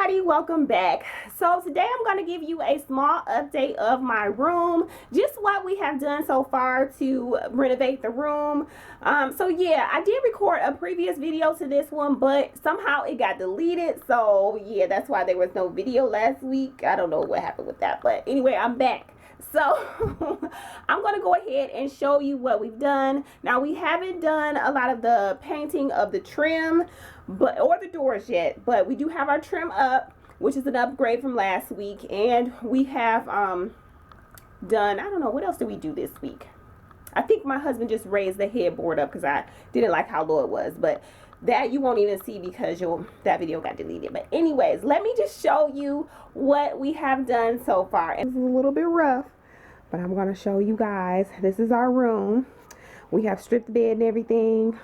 everybody, welcome back. So today I'm going to give you a small update of my room, just what we have done so far to renovate the room. So yeah, I did record a previous video to this one, but somehow it got deleted. So yeah, that's why there was no video last week. I don't know what happened with that, but anyway, I'm back. So I'm going to go ahead and show you what we've done. Now, we haven't done a lot of the painting of the trim or the doors yet, but we do have our trim up, which is an upgrade from last week. And we have done, I don't know, what else did we do this week? I think my husband just raised the headboard up because I didn't like how low it was, but that you won't even see because that video got deleted. But anyways, let me just show you what we have done so far. And it's a little bit rough, but I'm going to show you guys. This is our room. We have stripped the bed and everything.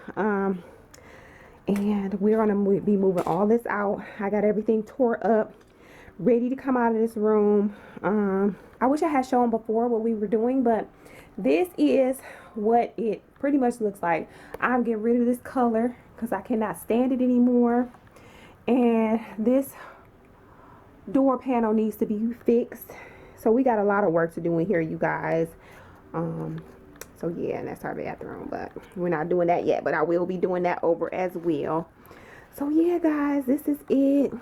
And we're going to be moving all this out. I got everything tore up, ready to come out of this room. I wish I had shown before what we were doing, but this is what it pretty much looks like. I'm getting rid of this color because I cannot stand it anymore. And this door panel needs to be fixed. So we got a lot of work to do in here, you guys. So yeah, and that's our bathroom, but we're not doing that yet, but I will be doing that over as well. So yeah, guys, this is it.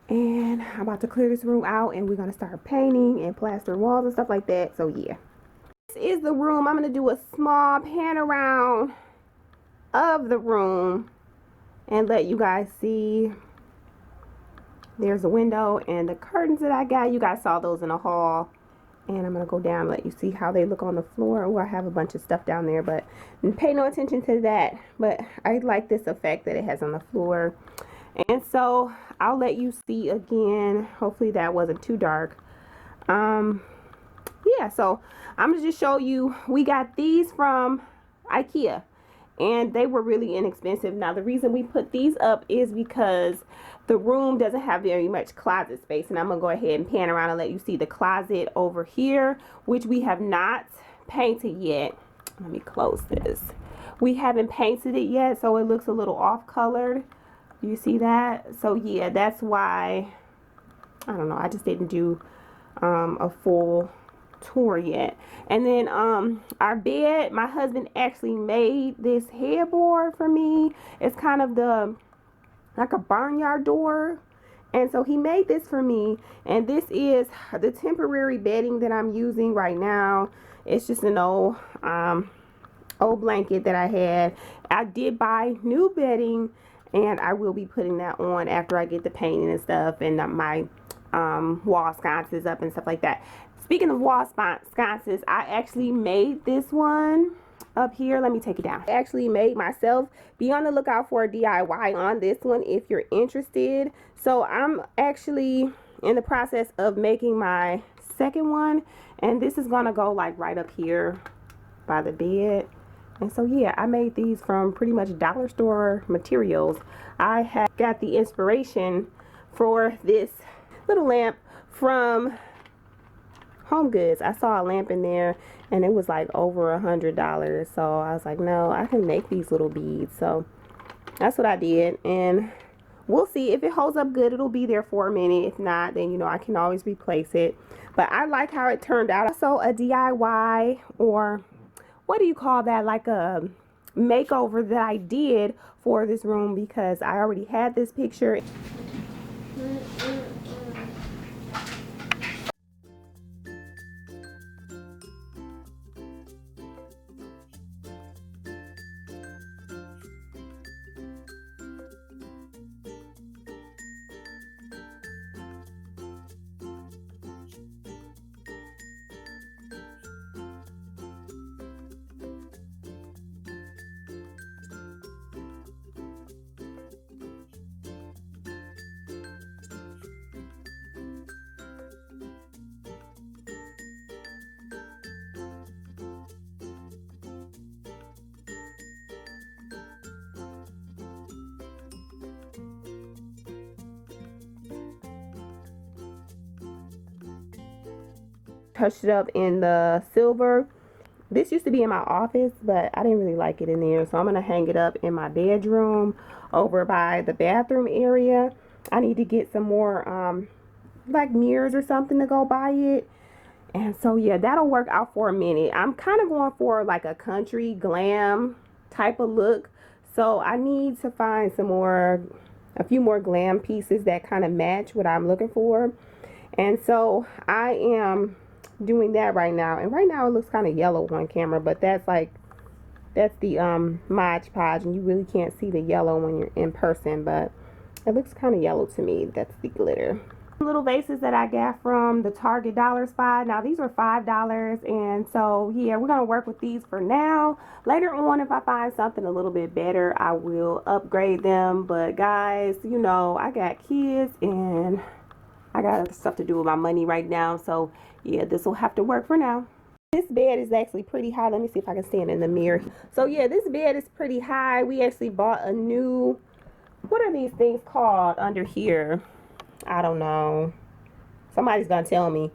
And I'm about to clear this room out, and we're going to start painting and plastering walls and stuff like that. So yeah. This is the room. I'm going to do a small pan around of the room and let you guys see. There's a window and the curtains that I got. You guys saw those in the hall. And I'm going to go down and let you see how they look on the floor. Oh, I have a bunch of stuff down there, but pay no attention to that. But I like this effect that it has on the floor. And so I'll let you see again. Hopefully that wasn't too dark. Yeah, so I'm going to just show you. We got these from IKEA. And they were really inexpensive. Now, the reason we put these up is because the room doesn't have very much closet space. And I'm going to go ahead and pan around and let you see the closet over here, which we have not painted yet. Let me close this. We haven't painted it yet, so it looks a little off-colored. You see that? So, yeah, that's why, I don't know, I just didn't do a full tour yet. And then our bed, my husband actually made this headboard for me. It's kind of like a barnyard door, and so he made this for me. And this is the temporary bedding that I'm using right now. It's just an old blanket that I had. I did buy new bedding, and I will be putting that on after I get the painting and stuff and my wall sconces up and stuff like that. Speaking of wall sconces, I actually made this one up here. Let me take it down. I actually made myself. Be on the lookout for a DIY on this one if you're interested. So I'm actually in the process of making my second one, and this is gonna go like right up here by the bed. And so yeah, I made these from pretty much dollar store materials. I have got the inspiration for this little lamp from Home Goods. I saw a lamp in there and it was like over $100. So I was like, no, I can make these little beads. So that's what I did, and we'll see if it holds up good. It'll be there for a minute. If not, then you know I can always replace it. But I like how it turned out. So a DIY, or what do you call that, like a makeover that I did for this room, because I already had this picture. Touched it up in the silver. This used to be in my office, but I didn't really like it in there, so I'm gonna hang it up in my bedroom over by the bathroom area. I need to get some more like mirrors or something to go by it. And so yeah, that'll work out for a minute. I'm kind of going for like a country glam type of look. So I need to find a few more glam pieces that kind of match what I'm looking for. And so I am doing that right now. And right now it looks kind of yellow on camera, but that's the Mod Podge, and you really can't see the yellow when you're in person, but it looks kind of yellow to me. That's the glitter. Little vases that I got from the Target dollar spot. Now these were $5, and so yeah, we're gonna work with these for now. Later on, if I find something a little bit better, I will upgrade them. But guys, you know, I got kids and I got other stuff to do with my money right now, so yeah, this will have to work for now. This bed is actually pretty high. Let me see if I can stand in the mirror. So yeah, this bed is pretty high. We actually bought a new, what are these things called under here? I don't know. Somebody's gonna tell me.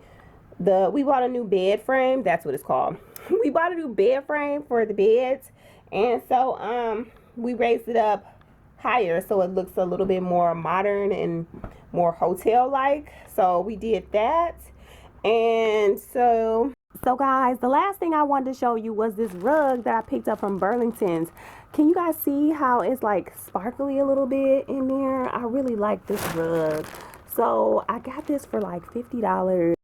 We bought a new bed frame. That's what it's called. We bought a new bed frame for the beds, and so we raised it up higher so it looks a little bit more modern and more hotel like. So we did that. And so guys, the last thing I wanted to show you was this rug that I picked up from Burlington's. Can you guys see how it's like sparkly a little bit in there? I really like this rug. So I got this for like $50.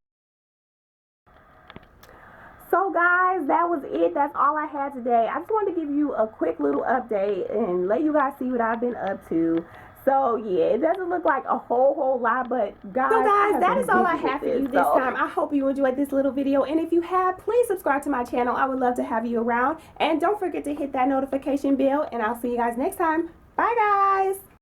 So guys, that was it. That's all I had today. I just wanted to give you a quick little update and let you guys see what I've been up to. So yeah, it doesn't look like a whole lot, but guys, that is all I have for you this time. I hope you enjoyed this little video, and if you have, please subscribe to my channel. I would love to have you around, and don't forget to hit that notification bell, and I'll see you guys next time. Bye guys.